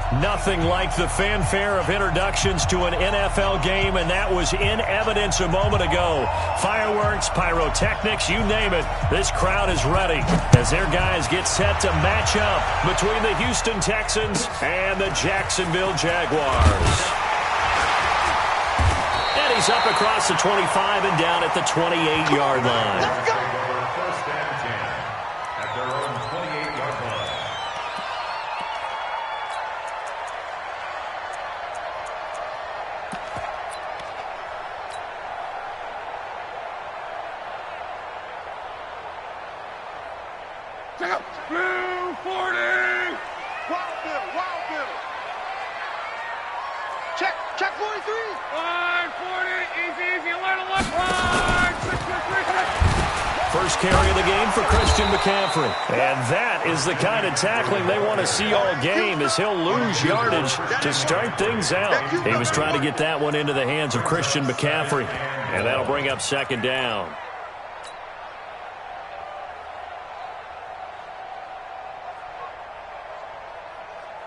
Nothing like the fanfare of introductions to an NFL game, and that was in evidence a moment ago. Fireworks, pyrotechnics, you name it. This crowd is ready as their guys get set to match up between the Houston Texans and the Jacksonville Jaguars. And he's up across the 25 and down at the 28-yard line. Let's go! First and 10 at their own 28-yard line. Check out. Blue 40. Wild Bill, Wild Bill. Check 43. Line 40, easy, a little left line. First carry of the game for Christian McCaffrey. And that is the kind of tackling they want to see all game, as he'll lose yardage to start things out. He was trying to get that one into the hands of Christian McCaffrey. And that'll bring up second down.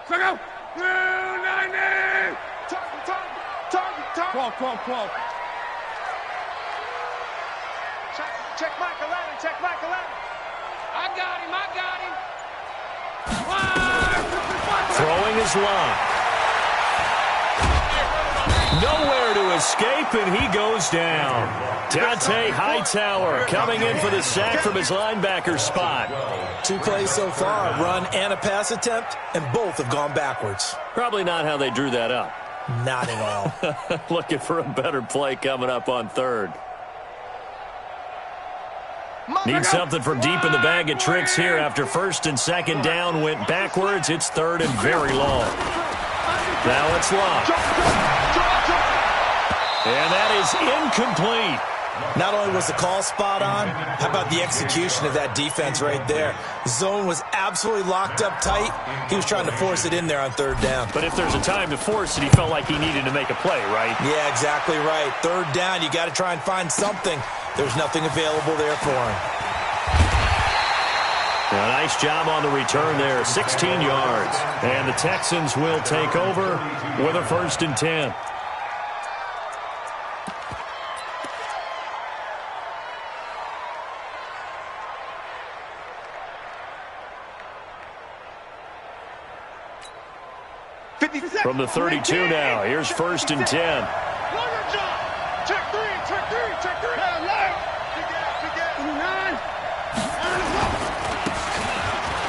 Check out. Blue 90. Target. 12. Check Michael Allen, check Michael Allen. I got him. Line. Throwing his lock. Nowhere to escape, and he goes down. Dante Hightower coming in for the sack from his linebacker spot. 2 plays so far, a run and a pass attempt, and both have gone backwards. Probably not how they drew that up. Not at all. Looking for a better play coming up on third. Need something from deep in the bag of tricks here after first and second down went backwards. It's third and very long. Now it's locked. And that is incomplete. Not only was the call spot on, how about the execution of that defense right there? Zone was absolutely locked up tight. He was trying to force it in there on third down. But if there's a time to force it, he felt like he needed to make a play, right? Yeah, exactly right. Third down, you got to try and find something. There's nothing available there for him. A nice job on the return there, 16 yards. And the Texans will take over with a first and 10. From the 32 now, here's first and 10. Check 3.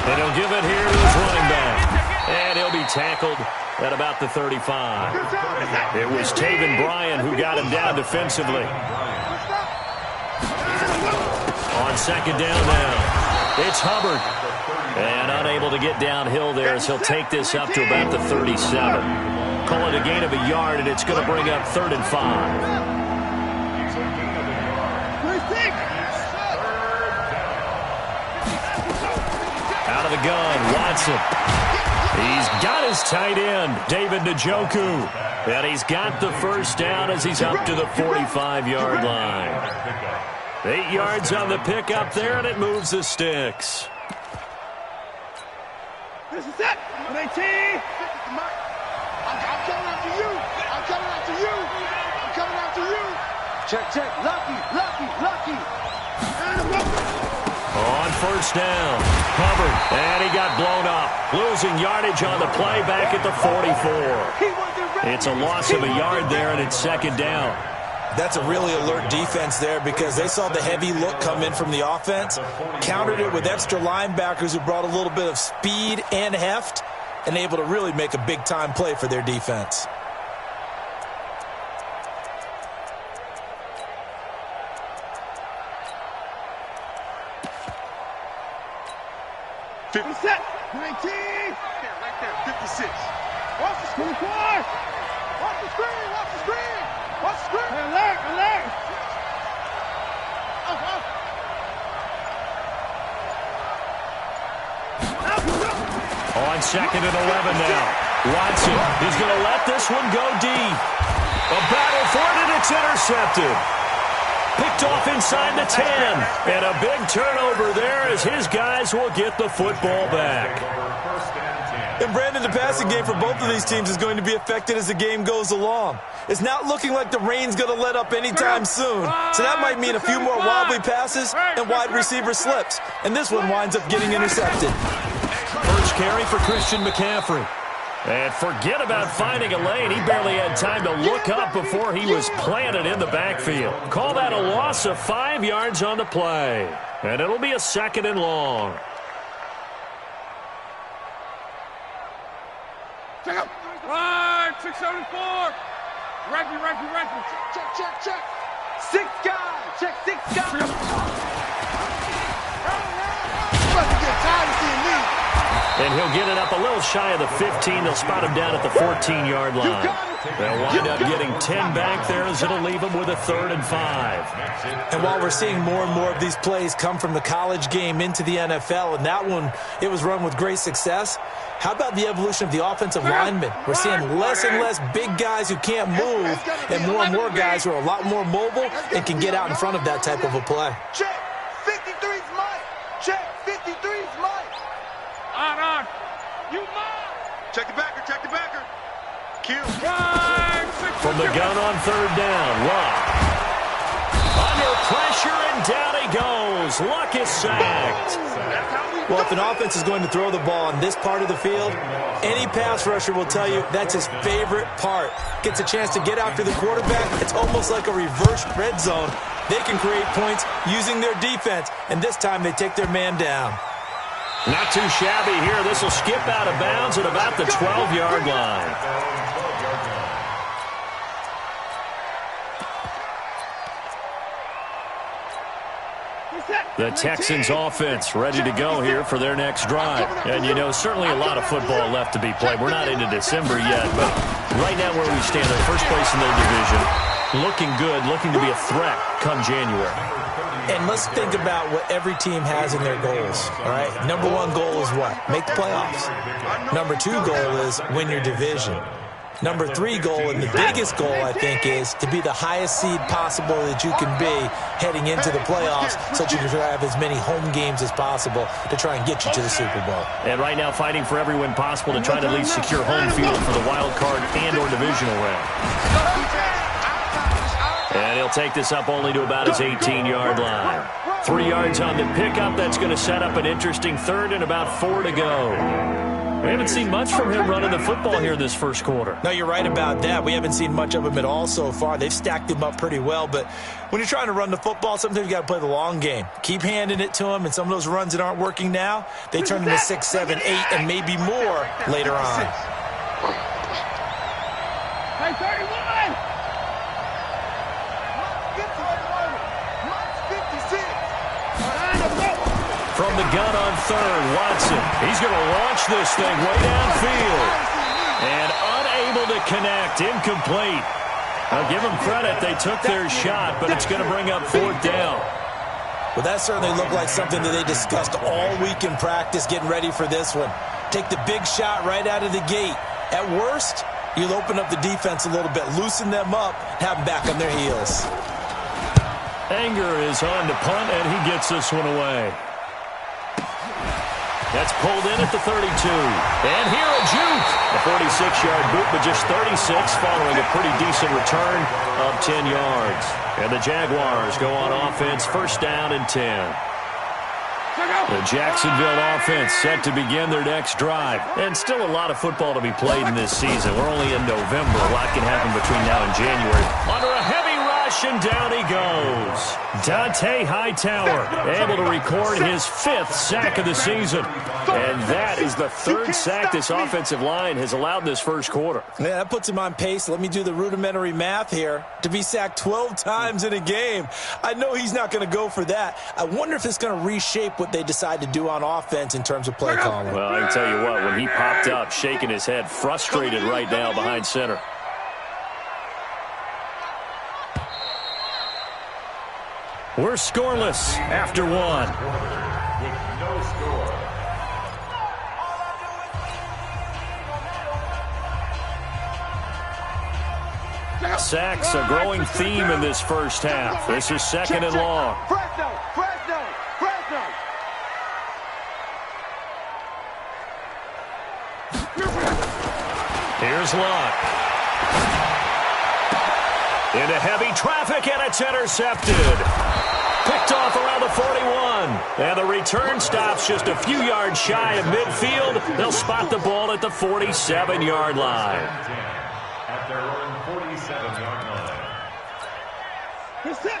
And he'll give it here to his running back. And he'll be tackled at about the 35. It was Taven Bryan who got him down defensively. On second down now, it's Hubbard. And unable to get downhill there as he'll take this up to about the 37. Call it a gain of a yard, and it's going to bring up third and 5. Out of the gun, Watson. He's got his tight end, David Njoku. And he's got the first down as he's up to the 45-yard line. 8 yards on the pickup there, and it moves the sticks. This is it. 18. I'm coming after you. I'm coming after you. Check. Lucky. On first down, Hubbard, and he got blown up. Losing yardage on the play back at the 44. It's a loss of a yard there, and it's second down. That's a really alert defense there because they saw the heavy look come in from the offense, countered it with extra linebackers who brought a little bit of speed and heft, and able to really make a big-time play for their defense. Set. 19. Right there. 56. Watch the screen. Watch the screen. Alert. On second and 11 now. Watson, he's going to let this one go deep. A battle for it, and it's intercepted. Picked off inside the 10. And a big turnover there as his guys will get the football back. First and 10. And Brandon, the passing game for both of these teams is going to be affected as the game goes along. It's not looking like the rain's going to let up anytime soon. So that might mean a few more wobbly passes and wide receiver slips. And this one winds up getting intercepted. First carry for Christian McCaffrey. And forget about finding a lane. He barely had time to look up before he was planted in the backfield. Call that a loss of 5 yards on the play. And it'll be a 2nd and long. Check up. Right, 674. Rifle. Check. 6 guys. Check 6 guys. About to get tired of seeing me. And he'll get it up a little shy of the 15. They'll spot him down at the 14-yard line. They'll wind up getting 10 back there as it'll leave them with a 3rd and 5. And while we're seeing more and more of these plays come from the college game into the NFL, and that one, it was run with great success, how about the evolution of the offensive linemen? We're seeing less and less big guys who can't move and more guys who are a lot more mobile and can get out in front of that type of a play. Check. 53's Mike. Check. 53's Mike. On. You mine. Check the backer. Q. Right, From the gun on 3rd down, Luck. Under pressure, and down he goes. Luck is sacked. Well, if an offense is going to throw the ball on this part of the field, any pass rusher will tell you that's his favorite part. Gets a chance to get after the quarterback. It's almost like a reverse red zone. They can create points using their defense, and this time they take their man down. Not too shabby here. This will skip out of bounds at about the 12-yard line. The Texans offense ready to go here for their next drive. And, you know, certainly a lot of football left to be played. We're not into December yet, but right now where we stand, they're first place in their division. Looking good, looking to be a threat come January. And let's think about what every team has in their goals, all right? Number 1 goal is what? Make the playoffs. Number 2 goal is win your division. Number 3 goal, and the biggest goal, I think, is to be the highest seed possible that you can be heading into the playoffs so that you can have as many home games as possible to try and get you to the Super Bowl. And right now fighting for every win possible to try to at least secure home field for the wild card and or divisional round. And he'll take this up only to about his 18-yard line. 3 yards on the pickup. That's going to set up an interesting 3rd and about 4 to go. We haven't seen much from him running the football here in this first quarter. No, you're right about that. We haven't seen much of him at all so far. They've stacked him up pretty well, but when you're trying to run the football, sometimes you got to play the long game. Keep handing it to him, and some of those runs that aren't working now, they turn into 6, 7, 8, and maybe more later on. Hey, 31! From the gun on 3rd, Watson. He's going to launch this thing way downfield. And unable to connect, incomplete. I'll give them credit. They took their shot, but it's going to bring up 4th down. Well, that certainly looked like something that they discussed all week in practice getting ready for this one. Take the big shot right out of the gate. At worst, you'll open up the defense a little bit, loosen them up, have them back on their heels. Anger is on to punt, and he gets this one away. That's pulled in at the 32. And here a juke. A 46-yard boot, but just 36 following a pretty decent return of 10 yards. And the Jaguars go on offense, 1st down and 10. The Jacksonville offense set to begin their next drive. And still a lot of football to be played in this season. We're only in November. A lot can happen between now and January. Under a heavy rush, and down he goes. Dante Hightower able to record his 5th sack of the season. And that is the 3rd sack this offensive line has allowed in this first quarter. Yeah, that puts him on pace. Let me do the rudimentary math here. To be sacked 12 times in a game. I know he's not going to go for that. I wonder if it's going to reshape what they decide to do on offense in terms of play calling. Well, I can tell you what, when he popped up, shaking his head, frustrated right now behind center. We're scoreless after 1. With no score. Sacks a growing theme in this first half. This is 2nd and long. Fresno. Here's Luck. Into heavy traffic, and it's intercepted. Picked off around the 41. And the return stops just a few yards shy of midfield. They'll spot the ball at the 47-yard line. At their own 47-yard line.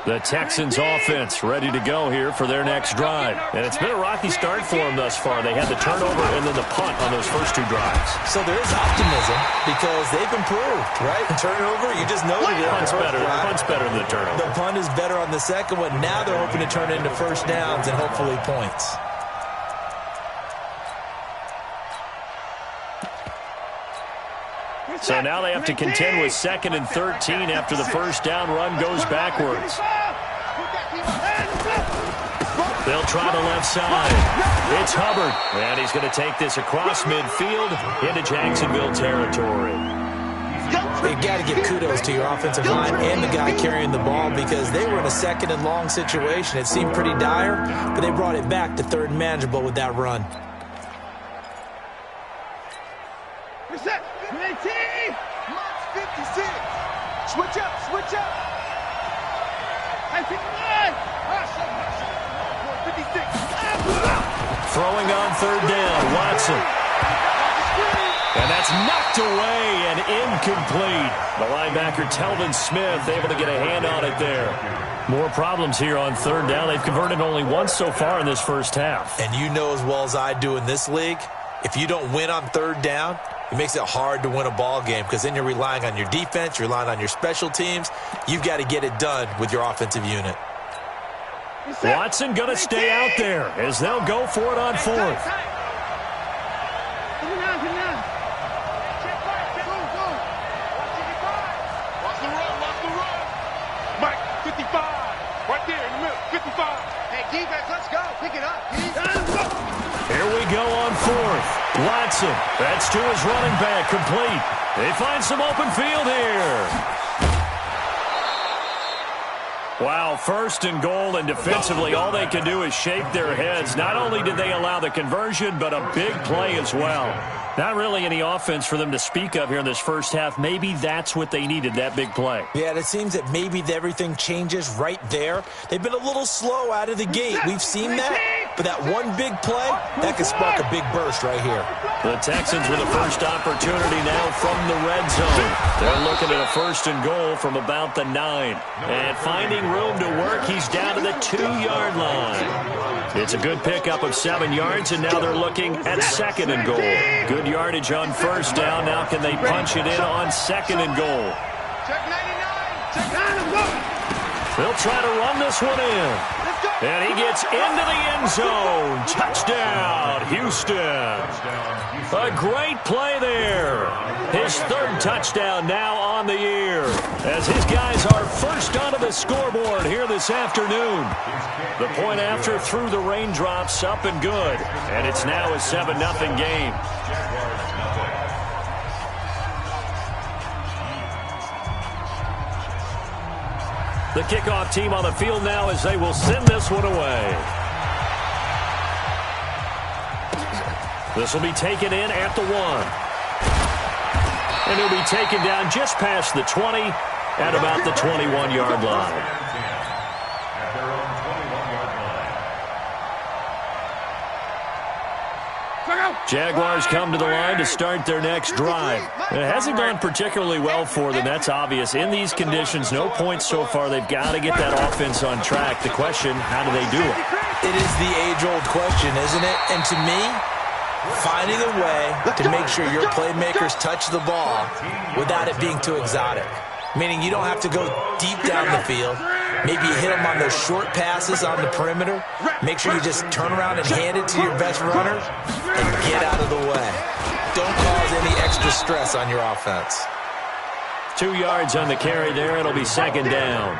The Texans offense ready to go here for their next drive. And it's been a rocky start for them thus far. They had the turnover and then the punt on those first two drives. So there is optimism because they've improved, right? Turnover, you just noted it. Punt's better than the turnover. The punt is better on the second one. Now they're hoping to turn it into first downs and hopefully points. So now they have to contend with 2nd and 13 after the first down run goes backwards. They'll try the left side. It's Hubbard. And he's going to take this across midfield into Jacksonville territory. You've got to give kudos to your offensive line and the guy carrying the ball because they were in a 2nd and long situation. It seemed pretty dire, but they brought it back to 3rd and manageable with that run. Reset. 19. 56. Switch up. Switch up. I think 56. Throwing on 3rd down, Watson. And that's knocked away and incomplete. The linebacker, Telvin Smith, able to get a hand on it there. More problems here on 3rd down. They've converted only once so far in this first half. And you know as well as I do in this league, if you don't win on 3rd down, it makes it hard to win a ball game because then you're relying on your defense, you're relying on your special teams. You've got to get it done with your offensive unit. Watson going to stay out there as they'll go for it on 4th. Mike, 55. Right there in the middle. 55. Hey, defense, let's go. Pick it up. Here we go on 4th. Watson, that's to his running back, complete. They find some open field here. Wow, 1st and goal, and defensively all they can do is shake their heads. Not only did they allow the conversion, but a big play as well. Not really any offense for them to speak of here in this first half. Maybe that's what they needed, that big play. Yeah, it seems that maybe everything changes right there. They've been a little slow out of the gate. We've seen that. But that one big play, that could spark a big burst right here. The Texans with a first opportunity now from the red zone. They're looking at a 1st and goal from about the 9. And finding room to work, he's down to the 2-yard line. It's a good pickup of 7 yards, and now they're looking at 2nd and goal. Good yardage on 1st down. Now can they punch it in on 2nd and goal? Check 99. Check 9. They'll try to run this one in. And he gets into the end zone. Touchdown, Houston. A great play there. His 3rd touchdown now on the year as his guys are first onto the scoreboard here this afternoon. The point after through the raindrops, up and good. And it's now a 7-0 game. The kickoff team on the field now as they will send this one away. This will be taken in at the 1. And he'll be taken down just past the 20 at about the 21-yard line. Jaguars come to the line to start their next drive. It hasn't gone particularly well for them. That's obvious. In these conditions, no points so far. They've got to get that offense on track. The question, how do they do it? It is the age-old question, isn't it? And to me, finding a way to make sure your playmakers touch the ball without it being too exotic. Meaning you don't have to go deep down the field. Maybe you hit them on those short passes on the perimeter. Make sure you just turn around and hand it to your best runner and get out of the way. Don't cause any extra stress on your offense. 2 yards on the carry there. It'll be 2nd down.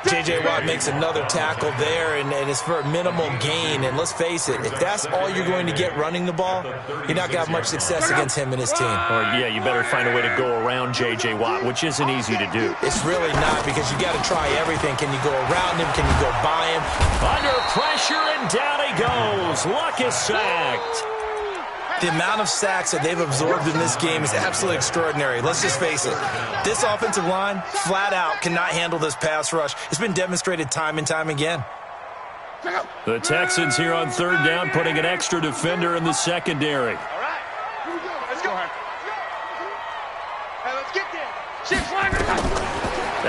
J.J. Watt makes another tackle there, and it's for a minimal gain. And let's face it, if that's all you're going to get running the ball, you're not going to have much success against him and his team. Or, yeah, you better find a way to go around J.J. Watt, which isn't easy to do. It's really not because you got to try everything. Can you go around him? Can you go by him? Under pressure, and down he goes. Luck is sacked. The amount of sacks that they've absorbed in this game is absolutely extraordinary. Let's just face it. This offensive line, flat out, cannot handle this pass rush. It's been demonstrated time and time again. The Texans here on third down, putting an extra defender in the secondary. All right. Let's go. Hey, let's get there.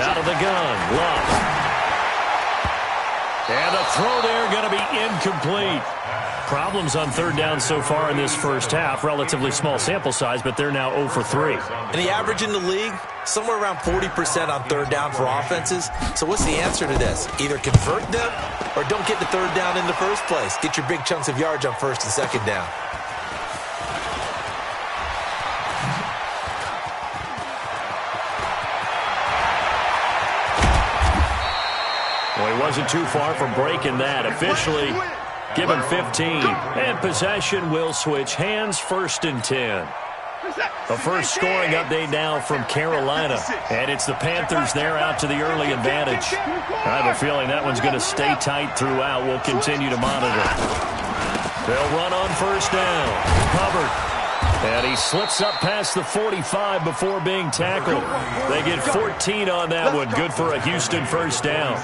Out of the gun, Love. And the throw there going to be incomplete. Problems on third down so far in this first half. Relatively small sample size, but they're now 0 for 3. And the average in the league, somewhere around 40% on third down for offenses. So what's the answer to this? Either convert them or don't get the third down in the first place. Get your big chunks of yards on first and second down. Well, he wasn't too far from breaking that. Officially, give him 15. And possession will switch hands, 1st and 10. A first scoring update now from Carolina. And it's the Panthers there out to the early advantage. I have a feeling that one's going to stay tight throughout. We'll continue to monitor. They'll run on first down. Hubbard. And he slips up past the 45 before being tackled. They get 14 on that one. Good for a Houston first down.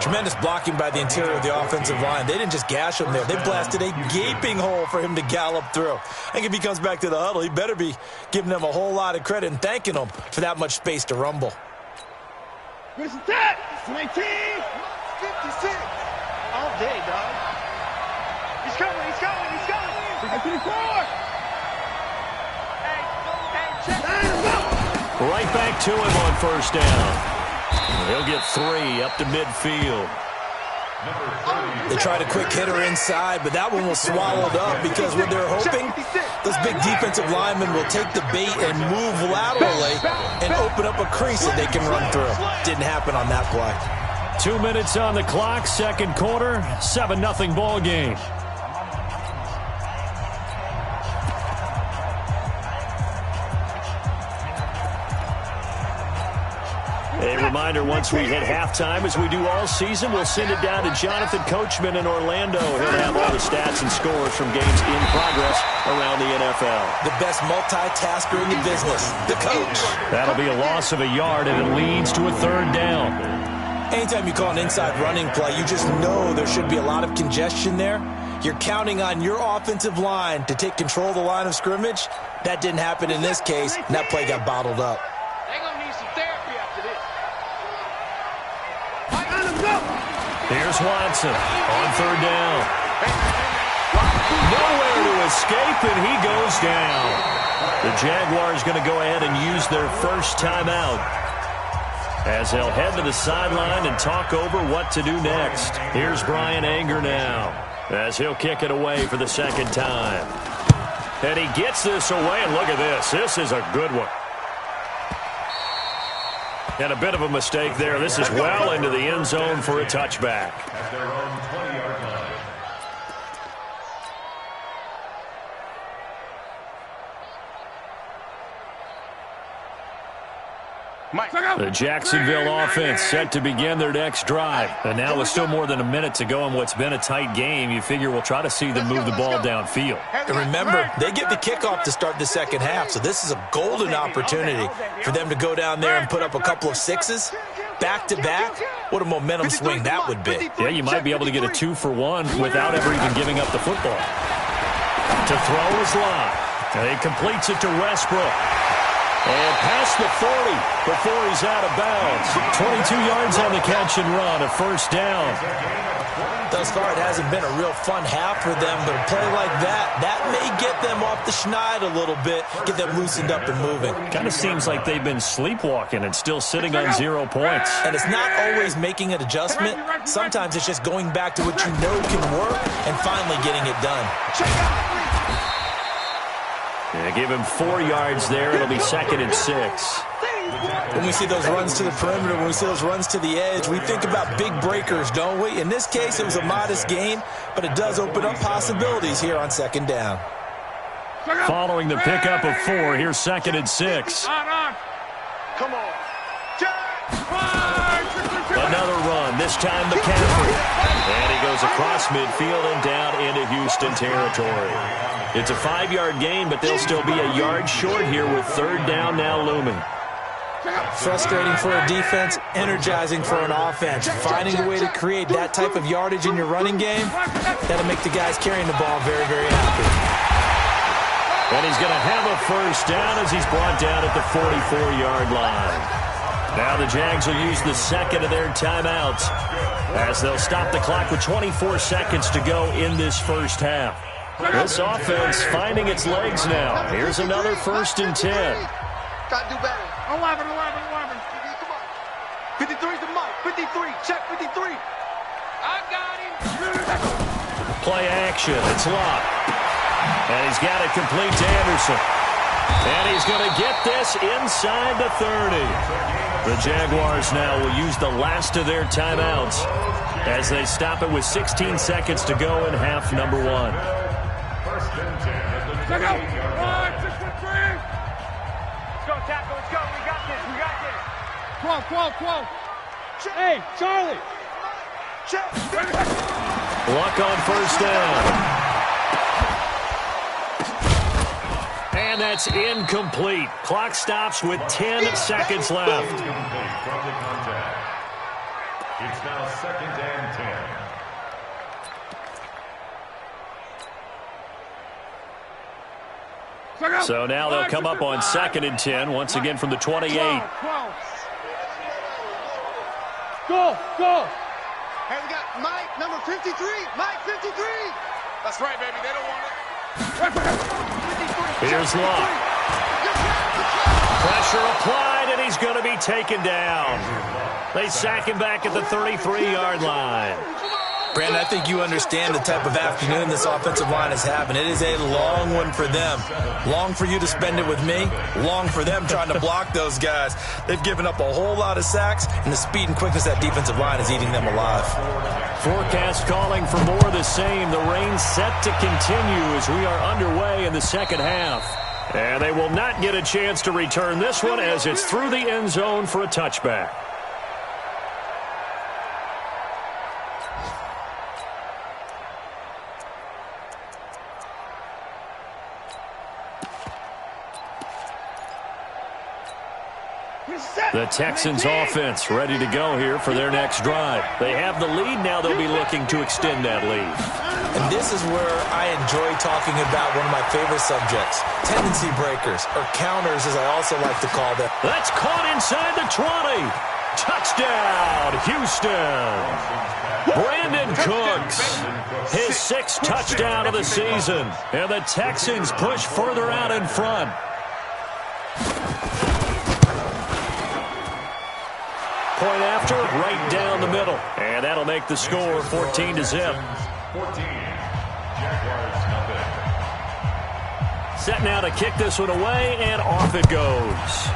Tremendous blocking by the interior of the offensive line. They didn't just gash him there. They blasted a gaping hole for him to gallop through. I think if he comes back to the huddle, he better be giving them a whole lot of credit and thanking them for that much space to rumble. Where's the tap? 19. 56. All day, dog. He's coming. 54. Right back to him on first down. He'll get 3 up to midfield. They tried a quick hitter inside, but that one was swallowed up because when they're hoping, those big defensive linemen will take the bait and move laterally and open up a crease that they can run through. Didn't happen on that play. 2 minutes on the clock, second quarter, 7-0 ball game. A reminder, once we hit halftime, as we do all season, we'll send it down to Jonathan Coachman in Orlando. He'll have all the stats and scores from games in progress around the NFL. The best multitasker in the business, the coach. That'll be a loss of a yard, and it leads to a third down. Anytime you call an inside running play, you just know there should be a lot of congestion there. You're counting on your offensive line to take control of the line of scrimmage. That didn't happen in this case, and that play got bottled up. Here's Watson on third down. Nowhere to escape, and he goes down. The Jaguars going to go ahead and use their first timeout as they'll head to the sideline and talk over what to do next. Here's Brian Anger now as he'll kick it away for the second time. And he gets this away, and look at this. This is a good one. And a bit of a mistake there. This is well into the end zone for a touchback. At their own 20-yard line. The Jacksonville offense set to begin their next drive. And now with still more than a minute to go in what's been a tight game, you figure we'll try to see them move the ball downfield. And remember, they get the kickoff to start the second half, so this is a golden opportunity for them to go down there and put up a couple of sixes back-to-back. What a momentum swing that would be. Yeah, you might be able to get a 2-for-1 without ever even giving up the football. To throw is Love. And he completes it to Westbrook. And past the 40 before he's out of bounds. 22 yards on the catch and run, a first down. Thus far, it hasn't been a real fun half for them, but a play like that may get them off the schneid a little bit, get them loosened up and moving. Kind of seems like they've been sleepwalking and still sitting on 0 points. And it's not always making an adjustment. Sometimes it's just going back to what you know can work and finally getting it done. Yeah, give him 4 yards there. It'll be 2nd and 6. When we see those runs to the perimeter, when we see those runs to the edge, we think about big breakers, don't we? In this case, it was a modest gain, but it does open up possibilities here on second down. Following the pickup of 4, here's 2nd and 6. Come on. Another run. this time McCaffrey. And he goes across midfield and down into Houston territory. It's a 5-yard gain, but they'll still be a yard short here with third down now looming. Frustrating for a defense, energizing for an offense. Finding a way to create that type of yardage in your running game, that'll make the guys carrying the ball very, very happy. And he's going to have a first down as he's brought down at the 44-yard line. Now the Jags will use the second of their timeouts as they'll stop the clock with 24 seconds to go in this first half. This offense finding its legs now. Here's another 1st and 10. Got to do better. 11. Come on. 53's the mark. 53. Check 53. I got him. Play action. It's locked. And he's got it complete to Anderson. And he's going to get this inside the 30. The Jaguars now will use the last of their timeouts as they stop it with 16 seconds to go in half number 1. 1st and 10 at the 28-yard line. 6-3. Let's go, tackle. Let's go. We got this. 12. Hey, Charlie. Check. Luck on first down. And that's incomplete. Clock stops with 10 seconds left. Incomplete from the contact. It's now 2nd and 10. So now they'll come up on 2nd and 10, once again from the 28. 12. Go. Hey, we got Mike, number 53. Mike, 53. That's right, baby. They don't want it. Here's Luck. Pressure applied, and he's going to be taken down. They sack him back at the 33-yard line. Brandon, I think you understand the type of afternoon this offensive line is having. It is a long one for them. Long for you to spend it with me. Long for them trying to block those guys. They've given up a whole lot of sacks, and the speed and quickness of that defensive line is eating them alive. Forecast calling for more of the same. The rain set to continue as we are underway in the second half. And they will not get a chance to return this one as it's through the end zone for a touchback. The Texans offense ready to go here for their next drive. They have the lead. Now they'll be looking to extend that lead. And this is where I enjoy talking about one of my favorite subjects, tendency breakers, or counters as I also like to call them. That's caught inside the 20. Touchdown, Houston. Brandon Cooks, his 6th touchdown of the season. And the Texans push further out in front. Point after, right down the middle. And that'll make the score 14-0. 14. Jaguars nothing. Set now to kick this one away, and off it goes.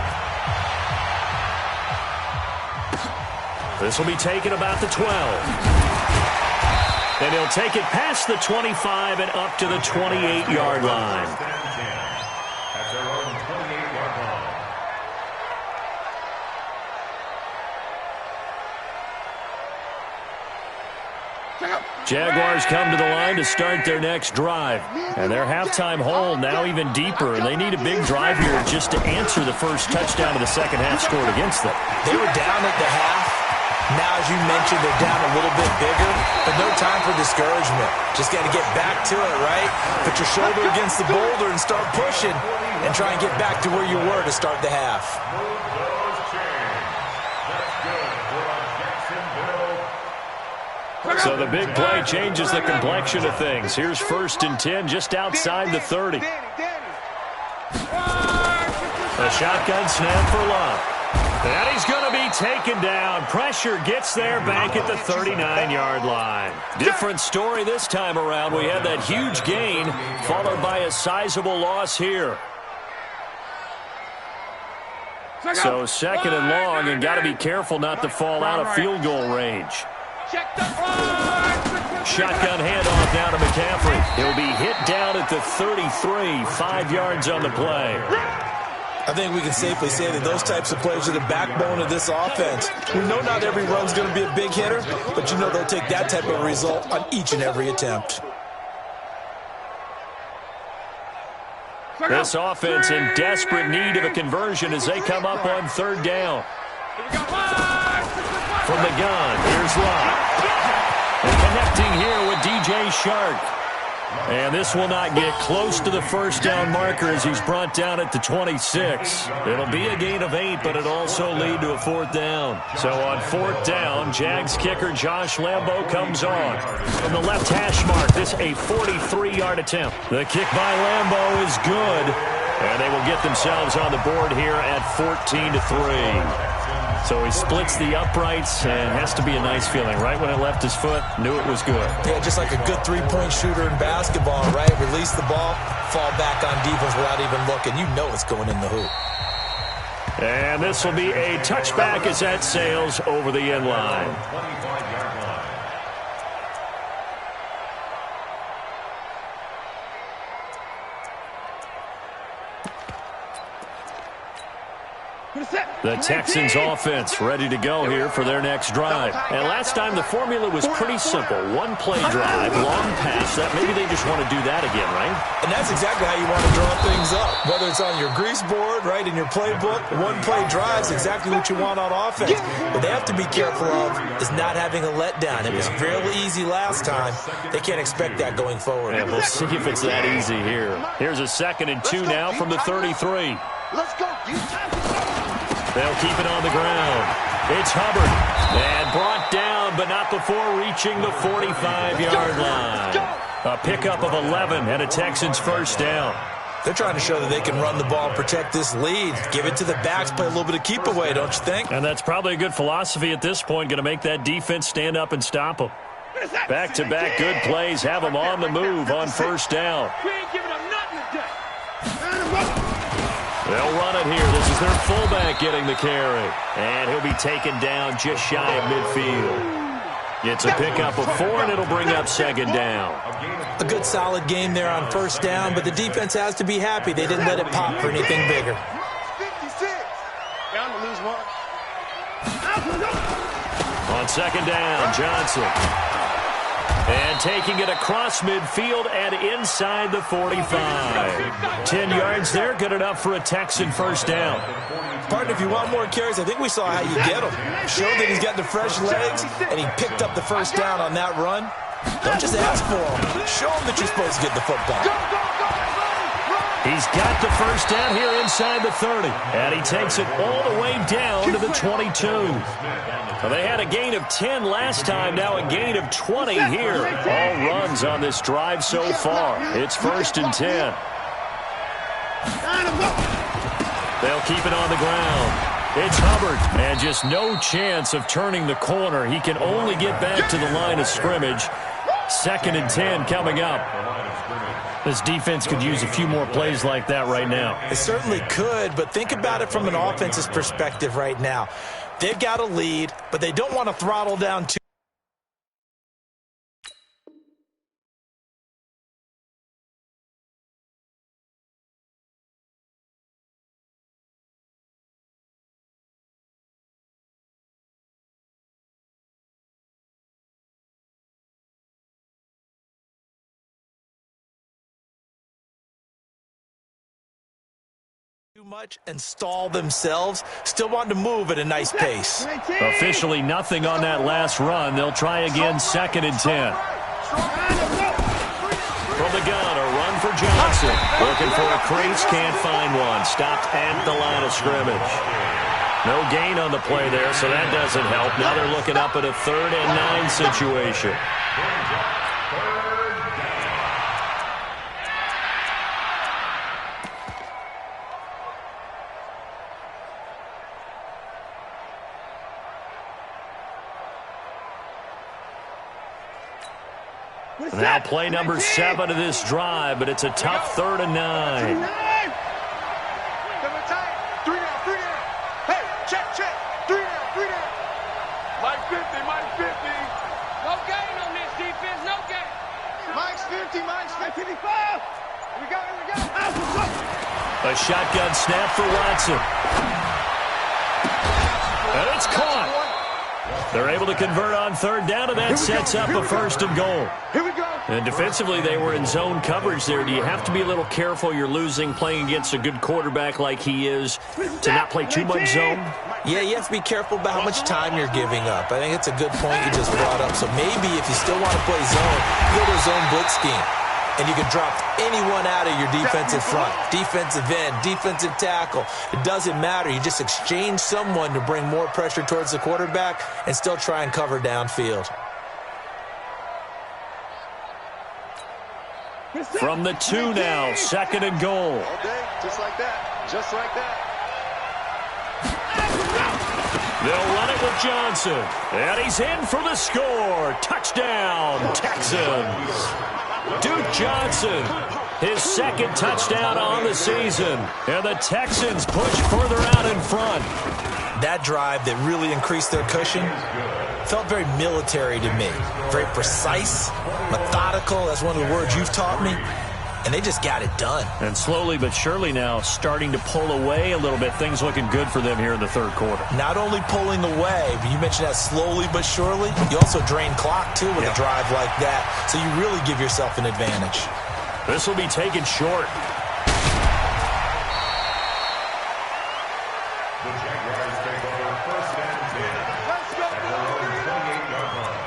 This will be taken about the 12. And he'll take it past the 25 and up to the 28-yard line. At their own 28-yard line. Jaguars come to the line to start their next drive. And their halftime hole now even deeper, and they need a big drive here just to answer the first touchdown of the second half scored against them. They were down at the half. Now, as you mentioned, they're down a little bit bigger, but no time for discouragement. Just got to get back to it, right? Put your shoulder against the boulder and start pushing and try and get back to where you were to start the half. So the big play changes the complexion of things. Here's 1st and 10 just outside the 30. A shotgun snap for Luck. And he's going to be taken down. Pressure gets there back at the 39-yard line. Different story this time around. We had that huge gain followed by a sizable loss here. So 2nd and long, and got to be careful not to fall out of field goal range. Shotgun handoff now to McCaffrey. He'll be hit down at the 33, 5 yards on the play. I think we can safely say that those types of players are the backbone of this offense. We know not every run's going to be a big hitter, but you know they'll take that type of result on each and every attempt. This offense in desperate need of a conversion as they come up on third down. From the gun, here's Lott. And connecting here with DJ Shark. And this will not get close to the first down marker as he's brought down at the 26. It'll be a gain of 8, but it'll also lead to a fourth down. So on fourth down, Jags kicker Josh Lambo comes on. From the left hash mark, this a 43-yard attempt. The kick by Lambo is good. And they will get themselves on the board here at 14-3. So he splits the uprights, and has to be a nice feeling. Right when it left his foot, knew it was good. Yeah, just like a good three-point shooter in basketball, right? Release the ball, fall back on defense without even looking. You know it's going in the hoop. And this will be a touchback as that sails over the end line. The Texans offense ready to go here for their next drive. And last time the formula was pretty simple. One play drive, long pass. That maybe they just want to do that again, right? And that's exactly how you want to draw things up. Whether it's on your grease board, right, in your playbook, one play drive is exactly what you want on offense. What they have to be careful of is not having a letdown. It was fairly easy last time. They can't expect that going forward. And we'll see if it's that easy here. Here's a 2nd and 2 now from the 33. Let's go. They'll keep it on the ground. It's Hubbard. And brought down, but not before reaching the 45-yard line. A pickup of 11 and a Texans first down. They're trying to show that they can run the ball, protect this lead. Give it to the backs, play a little bit of keep away, don't you think? And that's probably a good philosophy at this point. Going to make that defense stand up and stop them. Back-to-back good plays have them on the move on first down. We ain't giving them nothing today. They'll run it here. This is their fullback getting the carry. And he'll be taken down just shy of midfield. It's a pickup of 4, and it'll bring up 2nd down. A good solid game there on first down, but the defense has to be happy. They didn't let it pop for anything bigger. 56. Bound to lose one. On 2nd down, Johnson. And taking it across midfield and inside the 45. 10 yards there, good enough for a Texan first down. Partner, if you want more carries, I think we saw how you get him. Showed that he's got the fresh legs, and he picked up the first down on that run. Don't just ask for him. Show him that you're supposed to get the football. He's got the first down here inside the 30. And he takes it all the way down to the 22. Well, they had a gain of 10 last time, now a gain of 20 here. All runs on this drive so far. It's 1st and 10. They'll keep it on the ground. It's Hubbard, and just no chance of turning the corner. He can only get back to the line of scrimmage. 2nd and 10 coming up. This defense could use a few more plays like that right now. It certainly could, but think about it from an offense's perspective right now. They've got a lead, but they don't want to throttle down too. Much and stall themselves, still want to move at a nice pace. Officially nothing on that last run. They'll try again, 2nd and 10. From the gun, a run for Johnson. Looking for a crease, can't find one. Stopped at the line of scrimmage. No gain on the play there, so that doesn't help. Now they're looking up at a 3rd and 9 situation. Now play number 7 of this drive, but it's a tough 3rd and 9. Hey, check. 3 down. Mike 50. No gain on this defense, no gain. Mike's 50. 55. Here we go. A shotgun snap for Watson. And it's caught. They're able to convert on third down, and that sets up a first and goal. Here we go. And defensively, they were in zone coverage there. Do you have to be a little careful? You're losing, playing against a good quarterback like he is, to not play too much zone? Yeah, you have to be careful about how much time you're giving up. I think it's a good point you just brought up. So maybe if you still want to play zone, go to a zone blitz scheme. And you can drop anyone out of your defensive front, defensive end, defensive tackle. It doesn't matter. You just exchange someone to bring more pressure towards the quarterback and still try and cover downfield. From the 2 now, second and goal. All day, just like that. Just like that. They'll run it with Johnson. And he's in for the score. Touchdown, Texans. Duke Johnson, his second touchdown on the season. And the Texans push further out in front. That drive that really increased their cushion felt very military to me. Very precise, methodical. That's one of the words you've taught me. And they just got it done. And slowly but surely now starting to pull away a little bit. Things looking good for them here in the third quarter. Not only pulling away, but you mentioned that slowly but surely. You also drain clock, too, with a drive like that. So you really give yourself an advantage. This will be taken short. The Jaguars take over first and 10. Let's go. At their own 28-yard line.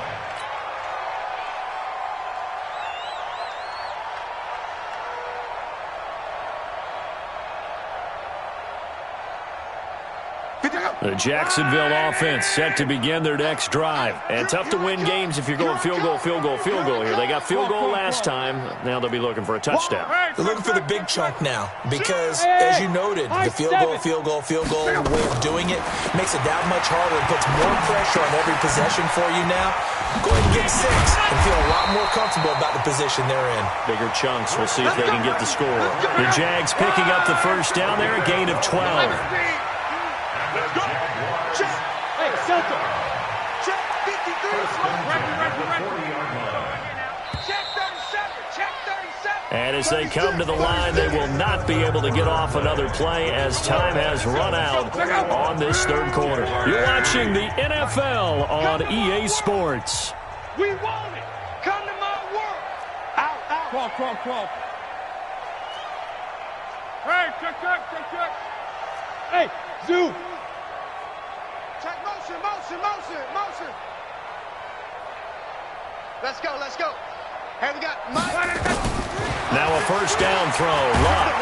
The Jacksonville offense set to begin their next drive. And tough to win games if you're going field goal, field goal, field goal here. They got field goal last time. Now they'll be looking for a touchdown. They're looking for the big chunk now because, as you noted, the field goal way of doing it makes it that much harder and puts more pressure on every possession for you now. Go ahead and get 6 and feel a lot more comfortable about the position they're in. Bigger chunks. We'll see if they can get the score. The Jags picking up the first down there, a gain of 12. Check. Hey, center. Check 53. Check 37. Check 37. And as they come to the line, they will not be able to get off another play as time has run out on this third quarter. You're watching the NFL on EA Sports. We want it. Come to my world. Out. Crawl. Hey, check. Hey, Zoo. Check motion. Let's go. Hey, we got Mike. Now a first down throw. Luck.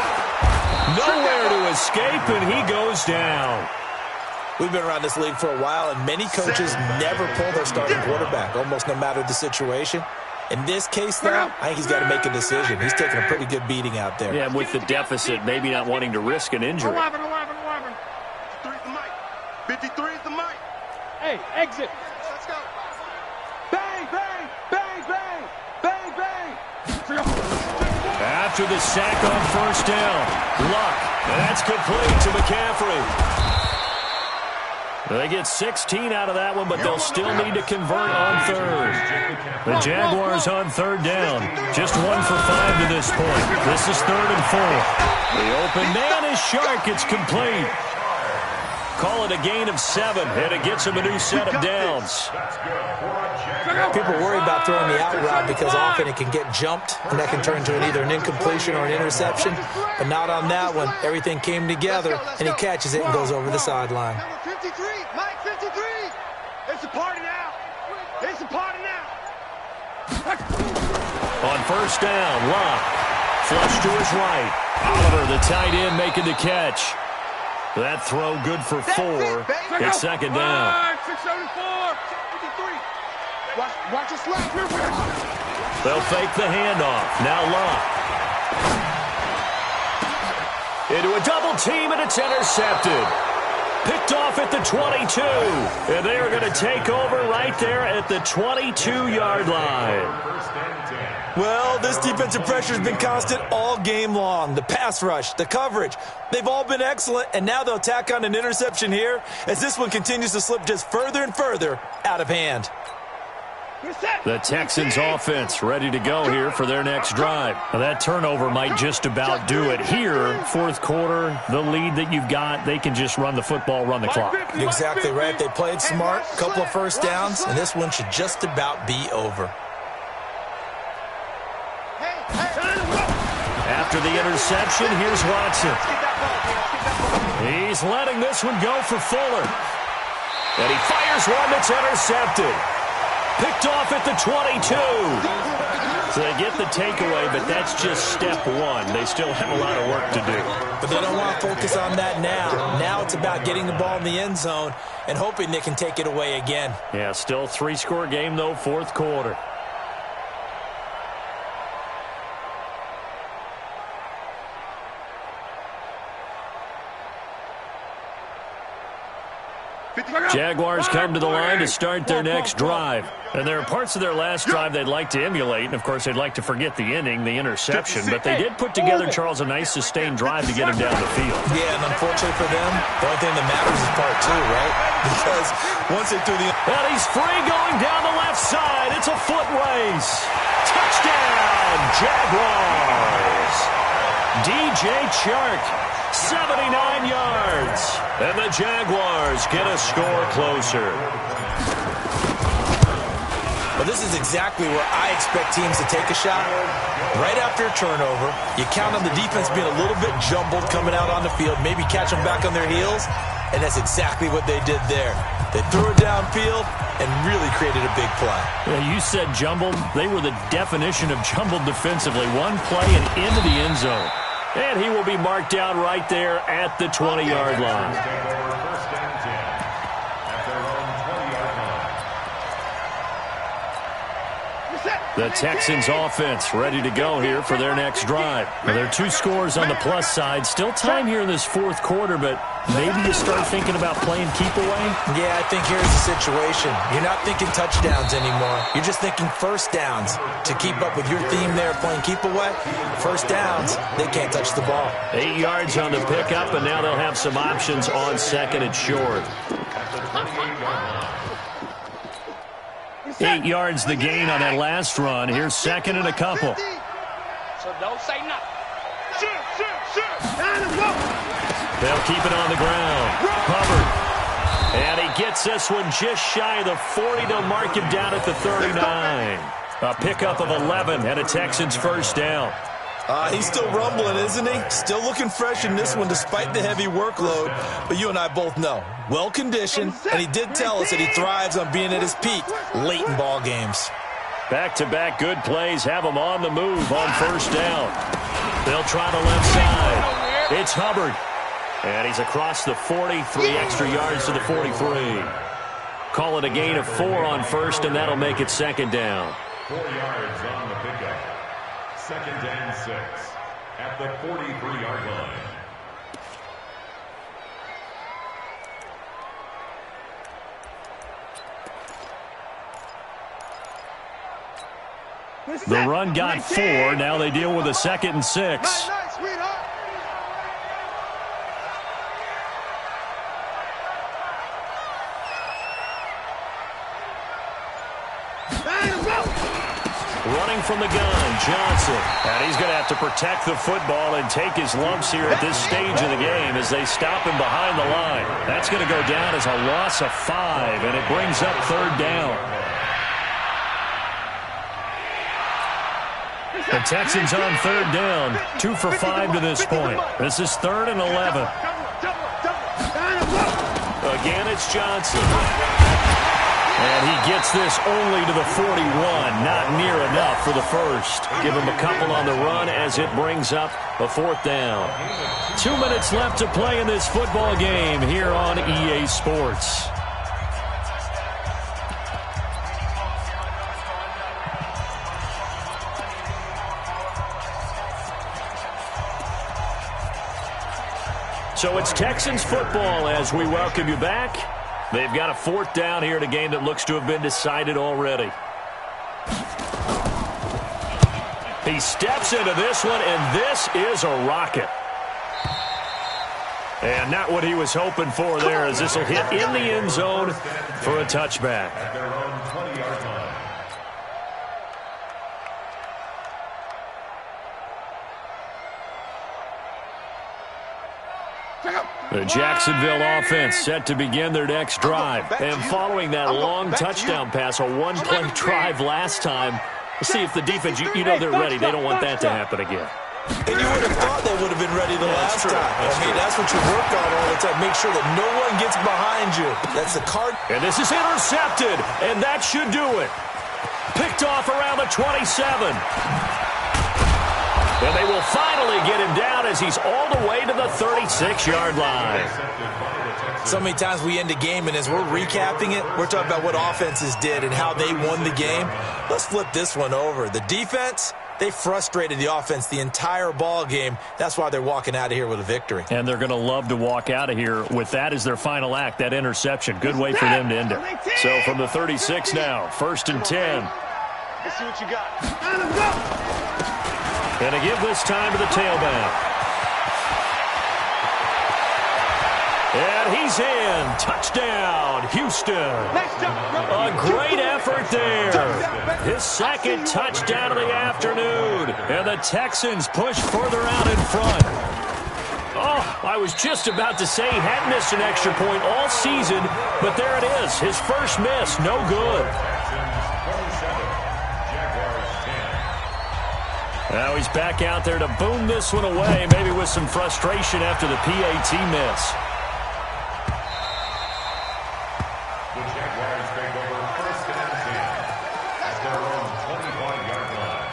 Nowhere to escape, and he goes down. We've been around this league for a while, and many coaches never pull their starting quarterback, almost no matter the situation. In this case, though, I think he's got to make a decision. He's taking a pretty good beating out there. Yeah, with the deficit, maybe not wanting to risk an injury. 11. 53 is the mic. Hey, exit. Let's go. Bang. After the sack on first down, Luck. And that's complete to McCaffrey. They get 16 out of that one, but they'll still need to convert on third. The Jaguars on third down. Just 1 for 5 to this point. This is 3rd and 4. The open man is Shark. It's complete. Call it a gain of 7, and it gets him a new set of downs. People worry about throwing the out route because often it can get jumped, and that can turn into either an incompletion or an interception. But not on that one. Everything came together, and he catches it and goes over the sideline. Number 53, Mike 53. It's a party now. On first down, Luck. Flush to his right. Oliver, the tight end, making the catch. That throw good for 4. It's second down. 674. 53. Watch your slack. They'll fake the handoff. Now Luck. Into a double team, and it's intercepted. Picked off at the 22. And they are going to take over right there at the 22-yard line. Well, this defensive pressure has been constant all game long. The pass rush, the coverage, they've all been excellent, and now they'll tack on an interception here as this one continues to slip just further and further out of hand. The Texans offense ready to go here for their next drive. Now, that turnover might just about do it here. Fourth quarter, the lead that you've got, they can just run the football, run the clock. Exactly right. They played smart, couple of first downs, and this one should just about be over. After the interception, here's Watson. He's letting this one go for Fuller. And he fires one that's intercepted. Picked off at the 22. So they get the takeaway, but that's just step one. They still have a lot of work to do. But they don't want to focus on that now. Now it's about getting the ball in the end zone and hoping they can take it away again. Yeah, still a 3-score game, though, fourth quarter. Jaguars come to the line to start their next drive. And there are parts of their last drive they'd like to emulate. And, of course, they'd like to forget the inning, the interception. But they did put together, Charles, a nice sustained drive to get him down the field. Yeah, and unfortunately for them, the only thing that matters is part two, right? Because once they threw the... And he's free going down the left side. It's a foot race. Touchdown, Jaguars. DJ Chark, 79 yards. And the Jaguars get a score closer. Well, this is exactly where I expect teams to take a shot. Right after a turnover, you count on the defense being a little bit jumbled coming out on the field, maybe catch them back on their heels, and that's exactly what they did there. They threw it downfield and really created a big play. Yeah, you said jumbled. They were the definition of jumbled defensively. One play and into the end zone. And he will be marked down right there at the 20-yard line. The Texans offense ready to go here for their next drive. Now, there are 2 scores on the plus side. Still time here in this fourth quarter, but maybe you start thinking about playing keep away? Yeah, I think here's the situation. You're not thinking touchdowns anymore. You're just thinking first downs. To keep up with your theme there, playing keep away, first downs, they can't touch the ball. 8 yards on the pickup, and now they'll have some options on second and short. 8 yards the gain on that last run. Here's second and a couple. So don't say nothing. They'll keep it on the ground. Hubbard. And he gets this one just shy of the 40. They'll mark him down at the 39. A pickup of 11 and a Texans first down. He's still rumbling, isn't he? Still looking fresh in this one despite the heavy workload. But you and I both know, well-conditioned, and he did tell us that he thrives on being at his peak late in ball games. Back-to-back good plays have him on the move on first down. They'll try the left side. It's Hubbard. And he's across the 40, 3 extra yards to the 43. Call it a gain of 4 on first, and that'll make it second down. 4 yards on the pickup. Second and 6 at the 43-yard line. The run got 4. Now they deal with a second and 6. Running from the gun, Johnson. And he's going to have to protect the football and take his lumps here at this stage of the game as they stop him behind the line. That's going to go down as a loss of 5, and it brings up third down. The Texans on third down, 2 for 5 to this point. This is 3rd and 11. Again, it's Johnson. And he gets this only to the 41. Not near enough for the first. Give him a couple on the run as it brings up a fourth down. 2 minutes left to play in this football game here on EA Sports. So it's Texans football as we welcome you back. They've got a fourth down here in a game that looks to have been decided already. He steps into this one, and this is a rocket. And not what he was hoping for there, as this will hit in the end zone for a touchback. At their own 20-yard line. The Jacksonville offense set to begin their next drive. And following that long touchdown pass, a one-play drive last time, let's see if the defense, you know they're ready. They don't want that to happen again. And you would have thought they would have been ready the last time. That's what you work on all the time. Make sure that no one gets behind you. That's the card. And this is intercepted, and that should do it. Picked off around the 27. And they will finally get him down as he's all the way to the 36-yard line. So many times we end a game, and as we're recapping it, we're talking about what offenses did and how they won the game. Let's flip this one over. The defense, they frustrated the offense the entire ball game. That's why they're walking out of here with a victory. And they're going to love to walk out of here with that as their final act, that interception. Good way for them to end it. So from the 36 now, 1st and 10. Let's see what you got. And to give this time to the tailback. And he's in. Touchdown, Houston. A great effort there. His second touchdown of the afternoon. And the Texans push further out in front. Oh, I was just about to say he hadn't missed an extra point all season, but there it is. His first miss, no good. Now he's back out there to boom this one away, maybe with some frustration after the PAT miss. The Jaguars take over 1st and 10 at their own 25-yard line.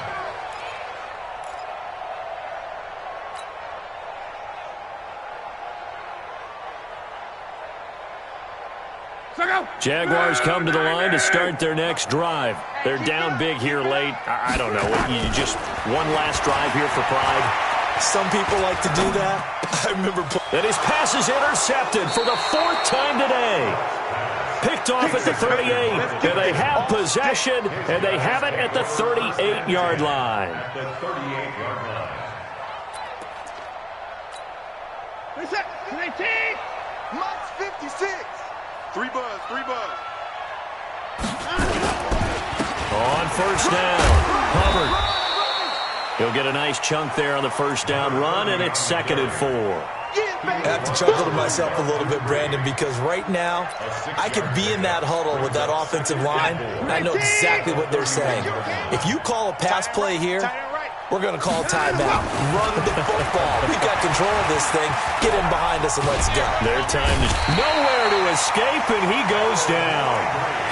Jaguars come to the line to start their next drive. They're down big here late. I don't know. You just one last drive here for pride. Some people like to do that. I remember. And his pass is intercepted for the 4th time today. Picked off at the 38. And they have possession, and they have it at the 38-yard line. The 38-yard line. Mike's 56. 3 buzz, 3 buzz. On 1st down, Hubbard. He'll get a nice chunk there on the 1st down run, and it's 2nd and 4. I have to chuckle to myself a little bit, Brandon, because right now I could be in that huddle with that offensive line, and I know exactly what they're saying. If you call a pass play here, we're going to call timeout. Run the football. We've got control of this thing. Get him behind us and let's go. Their time is nowhere to escape, and he goes down.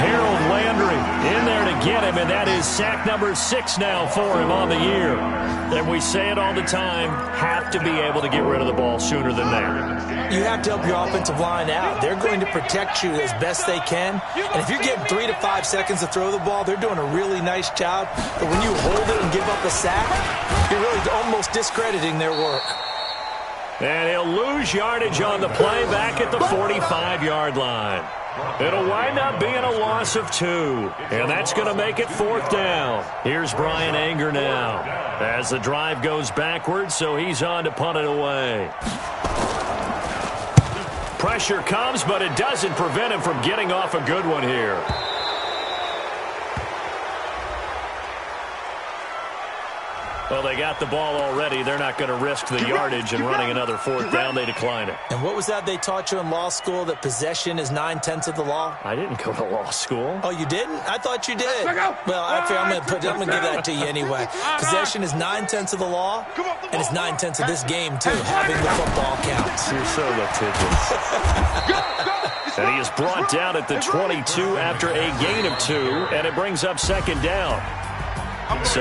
Harold Landry in there to get him, and that is sack number 6 now for him on the year. And we say it all the time, have to be able to get rid of the ball sooner than that. You have to help your offensive line out. They're going to protect you as best they can. And if you're getting 3 to 5 seconds to throw the ball, they're doing a really nice job. But when you hold it and give up a sack, you're really almost discrediting their work. And he'll lose yardage on the play back at the 45-yard line. It'll wind up being a loss of 2. And that's going to make it 4th down. Here's Brian Anger now as the drive goes backwards, so he's on to punt it away. Pressure comes, but it doesn't prevent him from getting off a good one here. Well, they got the ball already. They're not going to risk the yardage and running another 4th down. They decline it. And what was that they taught you in law school, that possession is 9/10 of the law? I didn't go to law school. Oh, you didn't? I thought you did. Well, actually, I'm going to give that to you anyway. Possession is 9/10 of the law, and it's 9/10 of this game, too, having the football count. You're so litigious. And he is brought down at the 22 after a gain of 2, and it brings up 2nd down. So